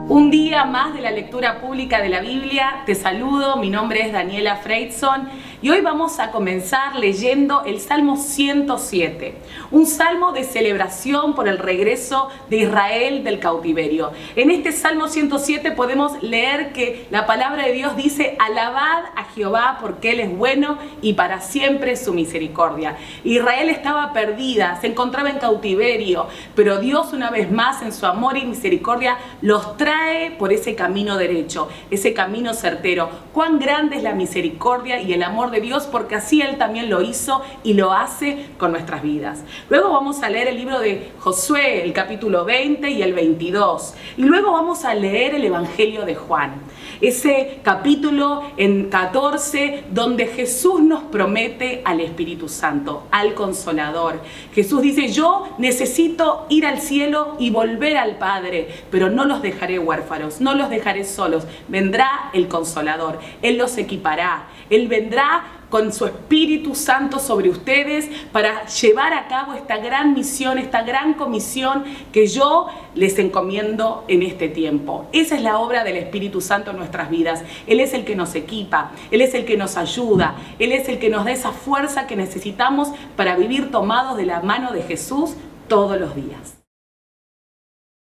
Un día más de la lectura pública de la Biblia. Te saludo, mi nombre es Daniela Freidson y hoy vamos a comenzar leyendo el Salmo 107, un salmo de celebración por el regreso de Israel del cautiverio. En este Salmo 107 podemos leer que la palabra de Dios dice: alabad a Jehová porque Él es bueno y para siempre su misericordia. Israel estaba perdida, se encontraba en cautiverio, pero Dios una vez más en su amor y misericordia los trae por ese camino derecho, ese camino certero. Cuán grande es la misericordia y el amor de Dios, porque así Él también lo hizo y lo hace con nuestras vidas. Luego vamos a leer el libro de Josué, el capítulo 20 y el 22. Y luego vamos a leer el Evangelio de Juan, ese capítulo en 14, donde Jesús nos promete al Espíritu Santo, al Consolador. Jesús dice: yo necesito ir al cielo y volver al Padre, pero no los dejaré huérfanos, no los dejaré solos. Vendrá el Consolador, Él los equipará, Él vendrá con su Espíritu Santo sobre ustedes para llevar a cabo esta gran misión, esta gran comisión que yo les encomiendo en este tiempo. Esa es la obra del Espíritu Santo en nuestras vidas. Él es el que nos equipa, Él es el que nos ayuda, Él es el que nos da esa fuerza que necesitamos para vivir tomados de la mano de Jesús todos los días.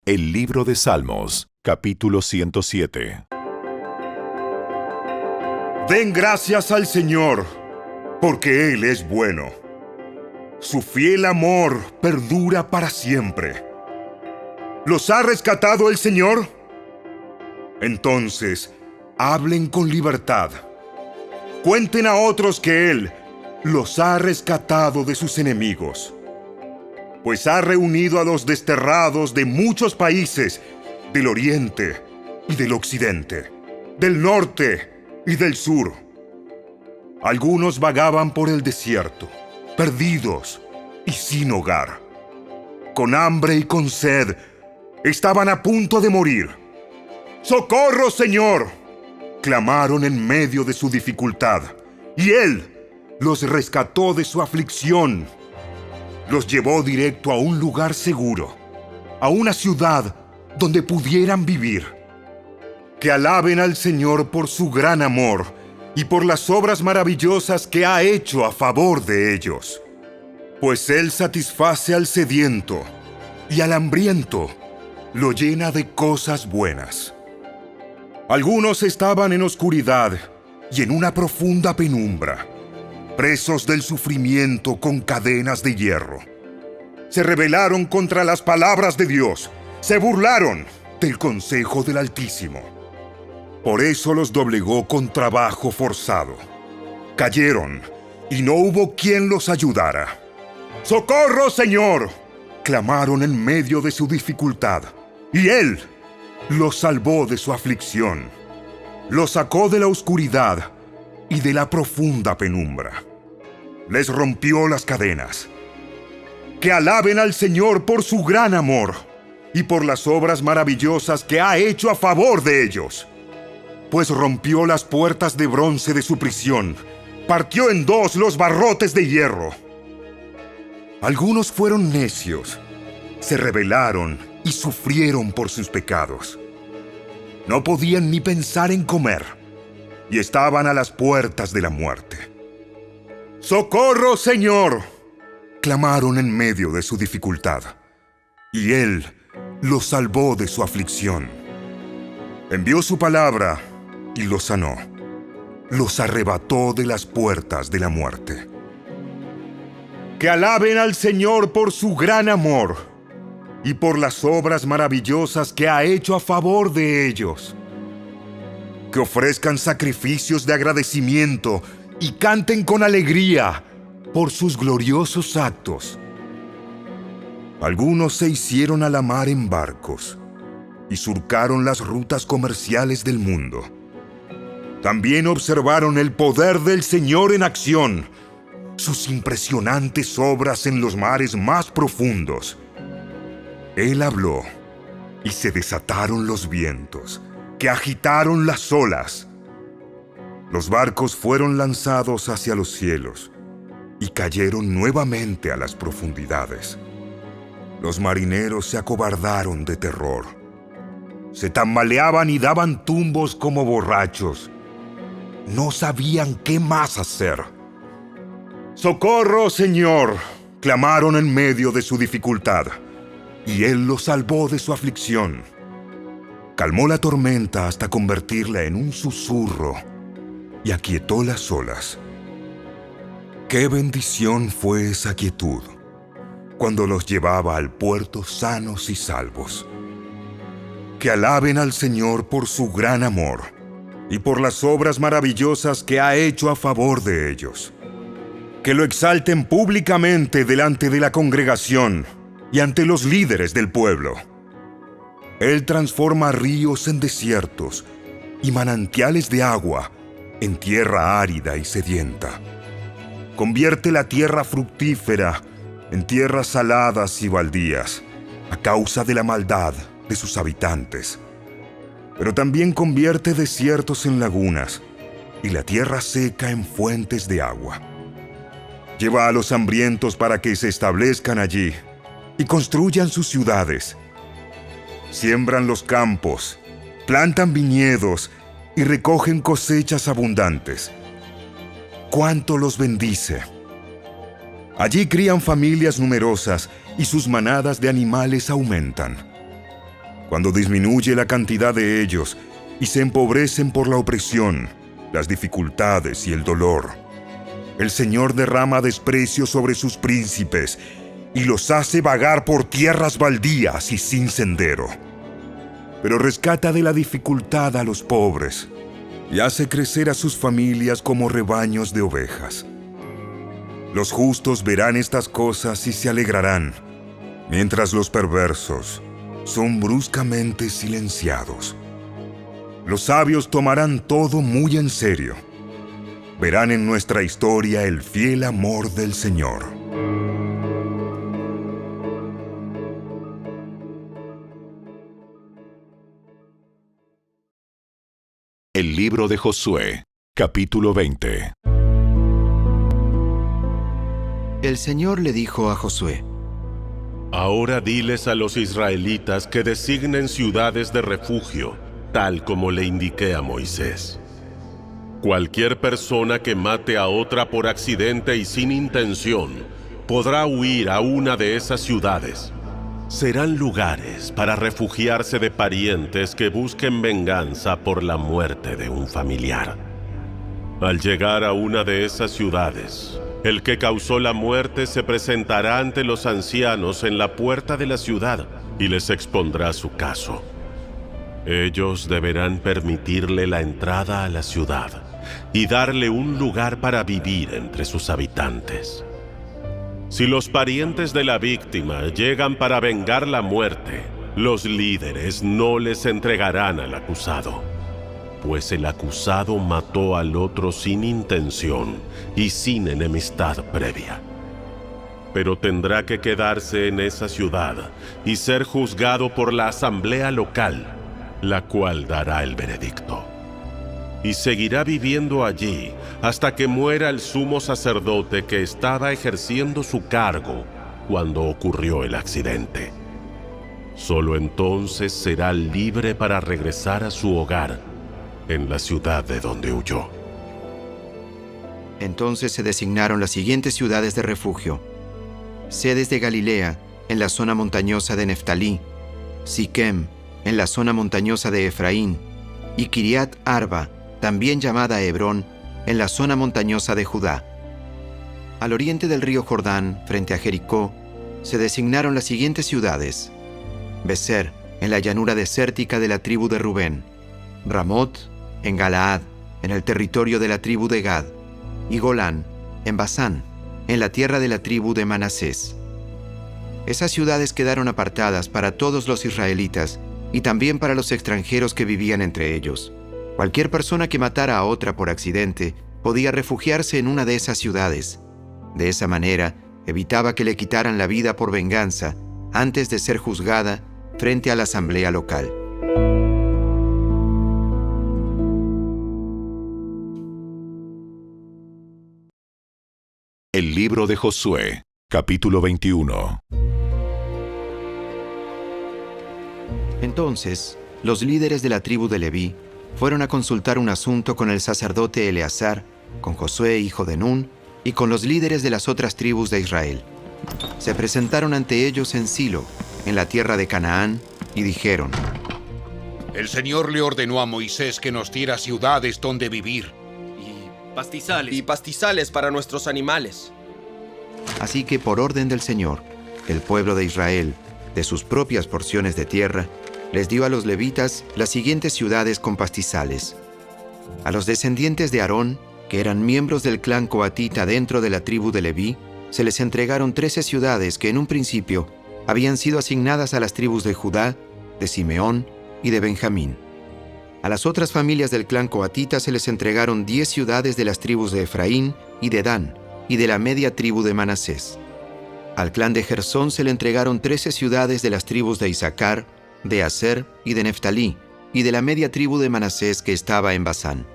El libro de Salmos, capítulo 107. Den gracias al Señor, porque Él es bueno. Su fiel amor perdura para siempre. ¿Los ha rescatado el Señor? Entonces, hablen con libertad. Cuenten a otros que Él los ha rescatado de sus enemigos. Pues ha reunido a los desterrados de muchos países, del oriente y del occidente, del norte y del sur. Algunos vagaban por el desierto, perdidos y sin hogar. Con hambre y con sed, estaban a punto de morir. ¡Socorro, Señor!, clamaron en medio de su dificultad, y Él los rescató de su aflicción. Los llevó directo a un lugar seguro, a una ciudad donde pudieran vivir. Que alaben al Señor por su gran amor y por las obras maravillosas que ha hecho a favor de ellos. Pues Él satisface al sediento y al hambriento lo llena de cosas buenas. Algunos estaban en oscuridad y en una profunda penumbra, presos del sufrimiento con cadenas de hierro. Se rebelaron contra las palabras de Dios, se burlaron del consejo del Altísimo. Por eso los doblegó con trabajo forzado. Cayeron, y no hubo quien los ayudara. ¡Socorro, Señor!, clamaron en medio de su dificultad, y Él los salvó de su aflicción. Los sacó de la oscuridad y de la profunda penumbra. Les rompió las cadenas. Que alaben al Señor por su gran amor y por las obras maravillosas que ha hecho a favor de ellos. Pues rompió las puertas de bronce de su prisión, partió en dos los barrotes de hierro. Algunos fueron necios, se rebelaron y sufrieron por sus pecados. No podían ni pensar en comer, y estaban a las puertas de la muerte. ¡Socorro, Señor!, clamaron en medio de su dificultad, y Él los salvó de su aflicción. Envió su palabra y los sanó. Los arrebató de las puertas de la muerte. Que alaben al Señor por su gran amor y por las obras maravillosas que ha hecho a favor de ellos. Que ofrezcan sacrificios de agradecimiento y canten con alegría por sus gloriosos actos. Algunos se hicieron a la mar en barcos y surcaron las rutas comerciales del mundo. También observaron el poder del Señor en acción, sus impresionantes obras en los mares más profundos. Él habló y se desataron los vientos, que agitaron las olas. Los barcos fueron lanzados hacia los cielos y cayeron nuevamente a las profundidades. Los marineros se acobardaron de terror. Se tambaleaban y daban tumbos como borrachos. No sabían qué más hacer. ¡Socorro, Señor!, clamaron en medio de su dificultad, y Él los salvó de su aflicción. Calmó la tormenta hasta convertirla en un susurro y aquietó las olas. ¡Qué bendición fue esa quietud cuando los llevaba al puerto sanos y salvos! Que alaben al Señor por su gran amor y por las obras maravillosas que ha hecho a favor de ellos. Que lo exalten públicamente delante de la congregación y ante los líderes del pueblo. Él transforma ríos en desiertos y manantiales de agua en tierra árida y sedienta. Convierte la tierra fructífera en tierras saladas y baldías a causa de la maldad de sus habitantes. Pero también convierte desiertos en lagunas y la tierra seca en fuentes de agua. Lleva a los hambrientos para que se establezcan allí y construyan sus ciudades. Siembran los campos, plantan viñedos y recogen cosechas abundantes. ¡Cuánto los bendice! Allí crían familias numerosas y sus manadas de animales aumentan. Cuando disminuye la cantidad de ellos y se empobrecen por la opresión, las dificultades y el dolor, el Señor derrama desprecio sobre sus príncipes y los hace vagar por tierras baldías y sin sendero. Pero rescata de la dificultad a los pobres y hace crecer a sus familias como rebaños de ovejas. Los justos verán estas cosas y se alegrarán, mientras los perversos son bruscamente silenciados. Los sabios tomarán todo muy en serio. Verán en nuestra historia el fiel amor del Señor. El libro de Josué, capítulo 20. El Señor le dijo a Josué: Ahora diles a los israelitas que designen ciudades de refugio, tal como le indiqué a Moisés. Cualquier persona que mate a otra por accidente y sin intención podrá huir a una de esas ciudades. Serán lugares para refugiarse de parientes que busquen venganza por la muerte de un familiar. Al llegar a una de esas ciudades, el que causó la muerte se presentará ante los ancianos en la puerta de la ciudad y les expondrá su caso. Ellos deberán permitirle la entrada a la ciudad y darle un lugar para vivir entre sus habitantes. Si los parientes de la víctima llegan para vengar la muerte, los líderes no les entregarán al acusado, pues el acusado mató al otro sin intención y sin enemistad previa. Pero tendrá que quedarse en esa ciudad y ser juzgado por la asamblea local, la cual dará el veredicto. Y seguirá viviendo allí hasta que muera el sumo sacerdote que estaba ejerciendo su cargo cuando ocurrió el accidente. Solo entonces será libre para regresar a su hogar en la ciudad de donde huyó. Entonces se designaron las siguientes ciudades de refugio: Cedes de Galilea, en la zona montañosa de Neftalí; Siquem, en la zona montañosa de Efraín; y Kiriat Arba, también llamada Hebrón, en la zona montañosa de Judá. Al oriente del río Jordán, frente a Jericó, se designaron las siguientes ciudades: Beser, en la llanura desértica de la tribu de Rubén; Ramot, en Galaad, en el territorio de la tribu de Gad; y Golán, en Basán, en la tierra de la tribu de Manasés. Esas ciudades quedaron apartadas para todos los israelitas y también para los extranjeros que vivían entre ellos. Cualquier persona que matara a otra por accidente podía refugiarse en una de esas ciudades. De esa manera, evitaba que le quitaran la vida por venganza antes de ser juzgada frente a la asamblea local. El libro de Josué, capítulo 21. Entonces, los líderes de la tribu de Leví fueron a consultar un asunto con el sacerdote Eleazar, con Josué, hijo de Nun, y con los líderes de las otras tribus de Israel. Se presentaron ante ellos en Silo, en la tierra de Canaán, y dijeron: El Señor le ordenó a Moisés que nos diera ciudades donde vivir. Y pastizales para nuestros animales. Así que por orden del Señor, el pueblo de Israel, de sus propias porciones de tierra, les dio a los levitas las siguientes ciudades con pastizales. A los descendientes de Aarón, que eran miembros del clan coatita dentro de la tribu de Leví, se les entregaron 13 ciudades que en un principio habían sido asignadas a las tribus de Judá, de Simeón y de Benjamín. A las otras familias del clan coatita se les entregaron 10 ciudades de las tribus de Efraín y de Dan, y de la media tribu de Manasés. Al clan de Gersón se le entregaron 13 ciudades de las tribus de Isaacar, de Aser y de Neftalí, y de la media tribu de Manasés que estaba en Basán.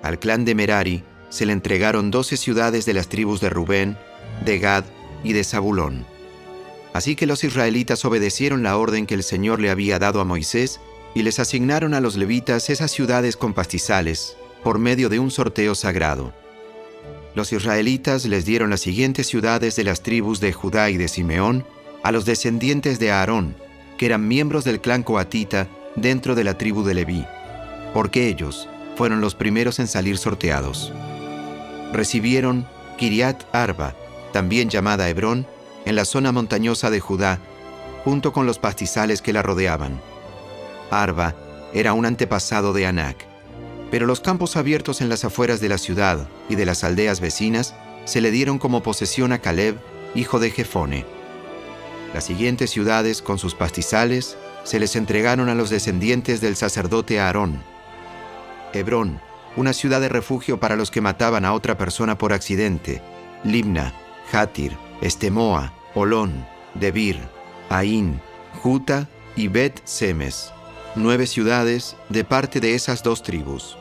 Al clan de Merari se le entregaron 12 ciudades de las tribus de Rubén, de Gad y de Zabulón. Así que los israelitas obedecieron la orden que el Señor le había dado a Moisés y les asignaron a los levitas esas ciudades con pastizales, por medio de un sorteo sagrado. Los israelitas les dieron las siguientes ciudades de las tribus de Judá y de Simeón a los descendientes de Aarón, que eran miembros del clan coatita dentro de la tribu de Leví, porque ellos fueron los primeros en salir sorteados. Recibieron Kiriat Arba, también llamada Hebrón, en la zona montañosa de Judá, junto con los pastizales que la rodeaban. Arba era un antepasado de Anac, pero los campos abiertos en las afueras de la ciudad y de las aldeas vecinas se le dieron como posesión a Caleb, hijo de Jefone. Las siguientes ciudades con sus pastizales se les entregaron a los descendientes del sacerdote Aarón. Hebrón, una ciudad de refugio para los que mataban a otra persona por accidente. Libna, Jatir, Estemoa, Olón, Debir, Aín, Juta y Bet-Semes. 9 ciudades de parte de esas 2 tribus.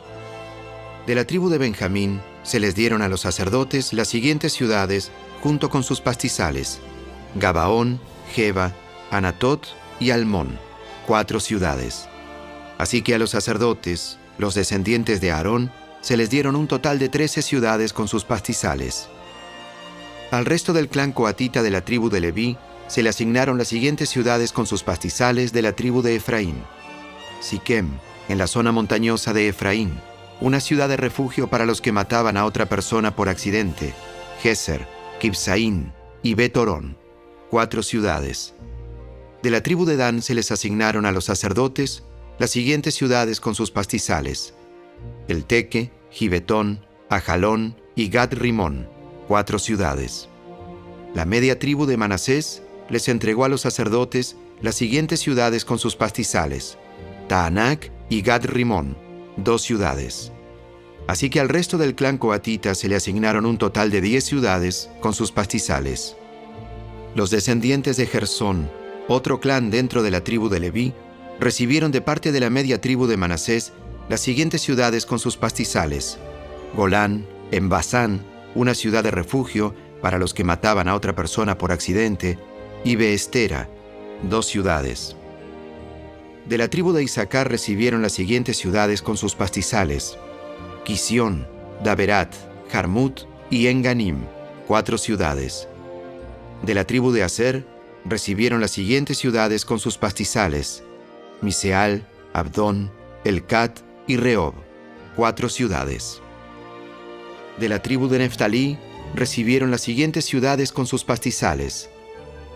De la tribu de Benjamín se les dieron a los sacerdotes las siguientes ciudades junto con sus pastizales: Gabaón, Geba, Anatot y Almón, 4 ciudades. Así que a los sacerdotes, los descendientes de Aarón, se les dieron un total de 13 ciudades con sus pastizales. Al resto del clan coatita de la tribu de Leví se le asignaron las siguientes ciudades con sus pastizales de la tribu de Efraín: Siquem, en la zona montañosa de Efraín, una ciudad de refugio para los que mataban a otra persona por accidente. Geser, Kibsaín y Bet-Horón, 4 ciudades. De la tribu de Dan se les asignaron a los sacerdotes las siguientes ciudades con sus pastizales: El Teque, Gibetón, Ajalón y Gad-Rimón, 4 ciudades. La media tribu de Manasés les entregó a los sacerdotes las siguientes ciudades con sus pastizales: Taanac y Gad-Rimón, 2 ciudades. Así que al resto del clan coatita se le asignaron un total de 10 ciudades con sus pastizales. Los descendientes de Gersón, otro clan dentro de la tribu de Leví, recibieron de parte de la media tribu de Manasés las siguientes ciudades con sus pastizales: Golán, en Basán, una ciudad de refugio para los que mataban a otra persona por accidente, y Beestera, 2 ciudades. De la tribu de Isaacar recibieron las siguientes ciudades con sus pastizales: Quisión, Daberat, Jarmut y Enganim, 4 ciudades. De la tribu de Aser recibieron las siguientes ciudades con sus pastizales: Miseal, Abdón, Elcat y Rehob, 4 ciudades. De la tribu de Neftalí recibieron las siguientes ciudades con sus pastizales: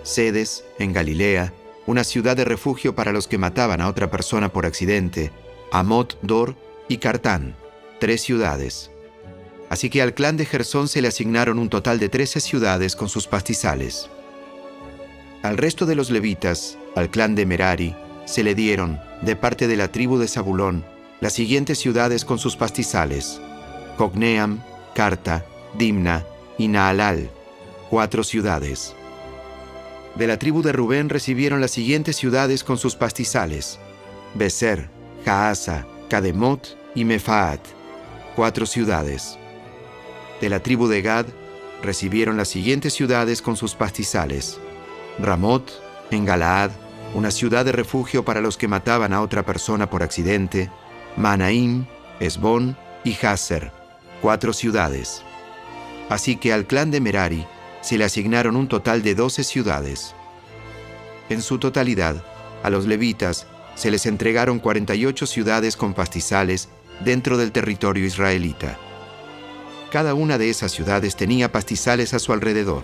Sedes, en Galilea, una ciudad de refugio para los que mataban a otra persona por accidente, Amot Dor y Cartán, 3 ciudades. Así que al clan de Gersón se le asignaron un total de 13 ciudades con sus pastizales. Al resto de los levitas, al clan de Merari, se le dieron, de parte de la tribu de Zabulón, las siguientes ciudades con sus pastizales: Jocneam, Carta, Dimna y Naalal, 4 ciudades. De la tribu de Rubén recibieron las siguientes ciudades con sus pastizales: Beser, Jaasa, Cademot y Mefaat, 4 ciudades. De la tribu de Gad recibieron las siguientes ciudades con sus pastizales: Ramot, en Galaad, una ciudad de refugio para los que mataban a otra persona por accidente, Mahanaim, Esbón y Jazer, 4 ciudades. Así que al clan de Merari se le asignaron un total de 12 ciudades. En su totalidad, a los levitas se les entregaron 48 ciudades con pastizales dentro del territorio israelita. Cada una de esas ciudades tenía pastizales a su alrededor.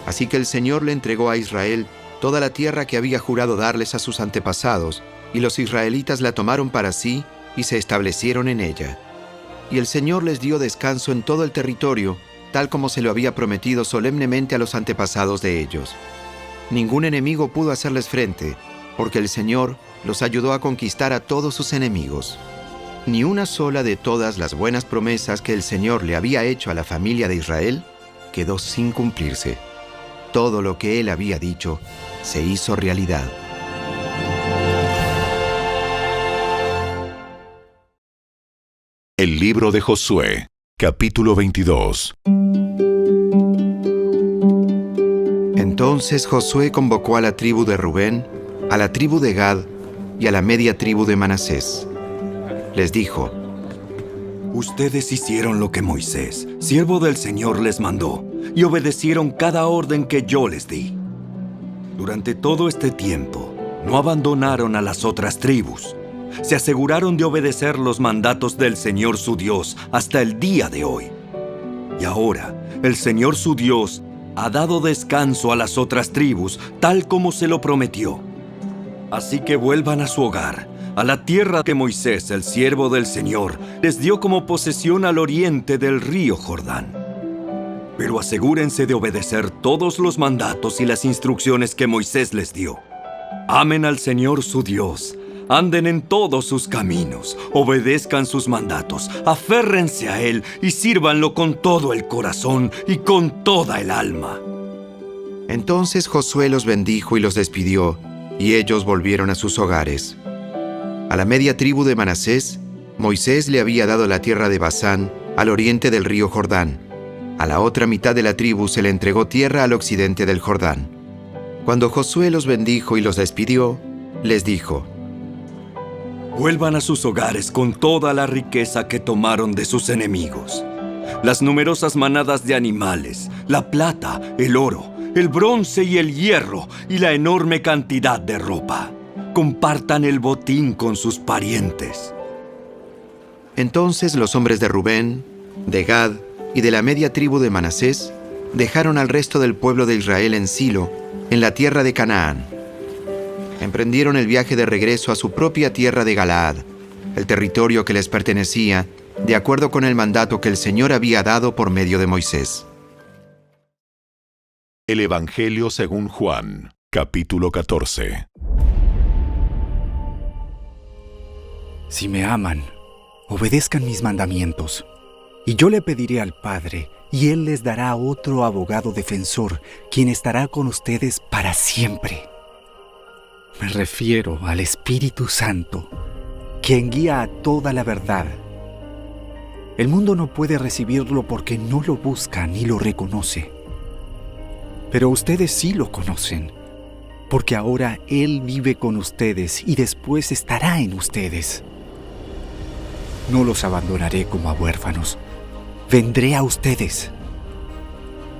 Así que el Señor le entregó a Israel toda la tierra que había jurado darles a sus antepasados, y los israelitas la tomaron para sí y se establecieron en ella. Y el Señor les dio descanso en todo el territorio, tal como se lo había prometido solemnemente a los antepasados de ellos. Ningún enemigo pudo hacerles frente, porque el Señor los ayudó a conquistar a todos sus enemigos. Ni una sola de todas las buenas promesas que el Señor le había hecho a la familia de Israel quedó sin cumplirse. Todo lo que Él había dicho se hizo realidad. El libro de Josué, capítulo 22. Entonces Josué convocó a la tribu de Rubén, a la tribu de Gad y a la media tribu de Manasés. Les dijo: Ustedes hicieron lo que Moisés, siervo del Señor, les mandó, y obedecieron cada orden que yo les di. Durante todo este tiempo, no abandonaron a las otras tribus. Se aseguraron de obedecer los mandatos del Señor su Dios hasta el día de hoy. Y ahora, el Señor su Dios ha dado descanso a las otras tribus, tal como se lo prometió. Así que vuelvan a su hogar, a la tierra que Moisés, el siervo del Señor, les dio como posesión al oriente del río Jordán. Pero asegúrense de obedecer todos los mandatos y las instrucciones que Moisés les dio. Amen al Señor su Dios, anden en todos sus caminos, obedezcan sus mandatos, aférrense a Él y sírvanlo con todo el corazón y con toda el alma. Entonces Josué los bendijo y los despidió, y ellos volvieron a sus hogares. A la media tribu de Manasés, Moisés le había dado la tierra de Basán, al oriente del río Jordán. A la otra mitad de la tribu se le entregó tierra al occidente del Jordán. Cuando Josué los bendijo y los despidió, les dijo: Vuelvan a sus hogares con toda la riqueza que tomaron de sus enemigos. Las numerosas manadas de animales, la plata, el oro, el bronce y el hierro, y la enorme cantidad de ropa. Compartan el botín con sus parientes. Entonces los hombres de Rubén, de Gad y de la media tribu de Manasés dejaron al resto del pueblo de Israel en Silo, en la tierra de Canaán. Emprendieron el viaje de regreso a su propia tierra de Galaad, el territorio que les pertenecía, de acuerdo con el mandato que el Señor había dado por medio de Moisés. El Evangelio según Juan, capítulo 14. Si me aman, obedezcan mis mandamientos, y yo le pediré al Padre, y Él les dará otro abogado defensor, quien estará con ustedes para siempre. Me refiero al Espíritu Santo, quien guía a toda la verdad. El mundo no puede recibirlo porque no lo busca ni lo reconoce. Pero ustedes sí lo conocen, porque ahora Él vive con ustedes y después estará en ustedes. No los abandonaré como a huérfanos. Vendré a ustedes.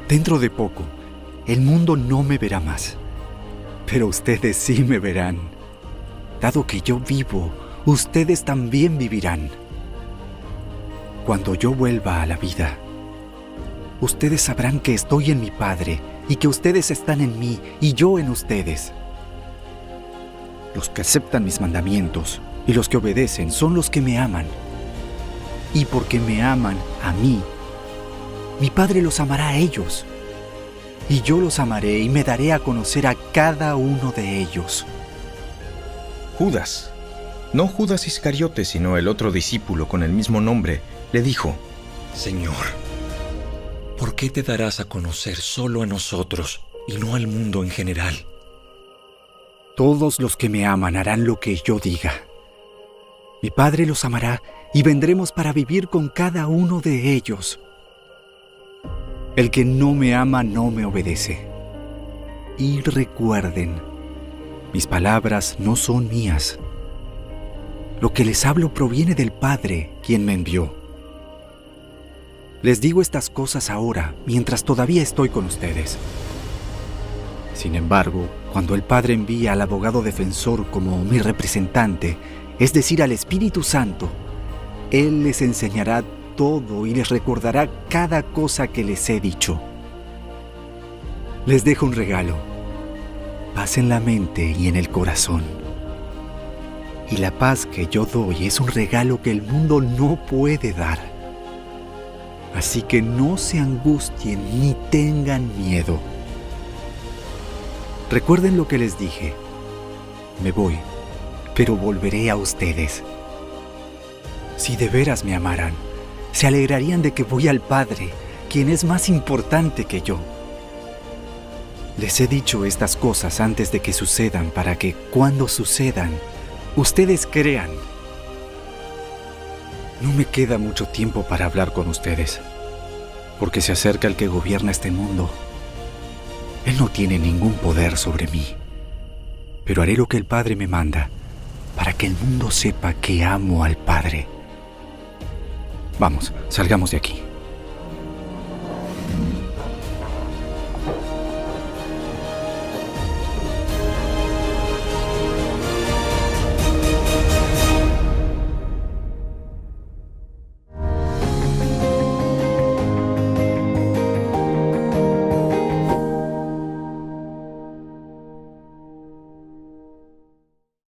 Dentro de poco, el mundo no me verá más, pero ustedes sí me verán. Dado que yo vivo, ustedes también vivirán. Cuando yo vuelva a la vida, ustedes sabrán que estoy en mi Padre y que ustedes están en mí y yo en ustedes. Los que aceptan mis mandamientos y los que obedecen son los que me aman. Y porque me aman a mí, mi Padre los amará a ellos. Y yo los amaré y me daré a conocer a cada uno de ellos. Judas, no Judas Iscariote, sino el otro discípulo con el mismo nombre, le dijo: Señor, ¿por qué te darás a conocer solo a nosotros y no al mundo en general? Todos los que me aman harán lo que yo diga. Mi Padre los amará y vendremos para vivir con cada uno de ellos. El que no me ama no me obedece. Y recuerden, Mis palabras no son mías. Lo que les hablo proviene del Padre, quien me envió. Les digo estas cosas ahora, mientras todavía estoy con ustedes. Sin embargo, cuando el Padre envía al abogado defensor como mi representante, es decir, al Espíritu Santo, Él les enseñará todo y les recordará cada cosa que les he dicho. Les dejo un regalo, paz en la mente y en el corazón. Y la paz que yo doy es un regalo que el mundo no puede dar. Así que no se angustien ni tengan miedo. Recuerden lo que les dije. Me voy, pero volveré a ustedes. Si de veras me amaran, se alegrarían de que voy al Padre, quien es más importante que yo. Les he dicho estas cosas antes de que sucedan para que, cuando sucedan, ustedes crean. No me queda mucho tiempo para hablar con ustedes, porque se acerca el que gobierna este mundo. Él no tiene ningún poder sobre mí, pero haré lo que el Padre me manda, para que el mundo sepa que amo al Padre. Vamos, salgamos de aquí.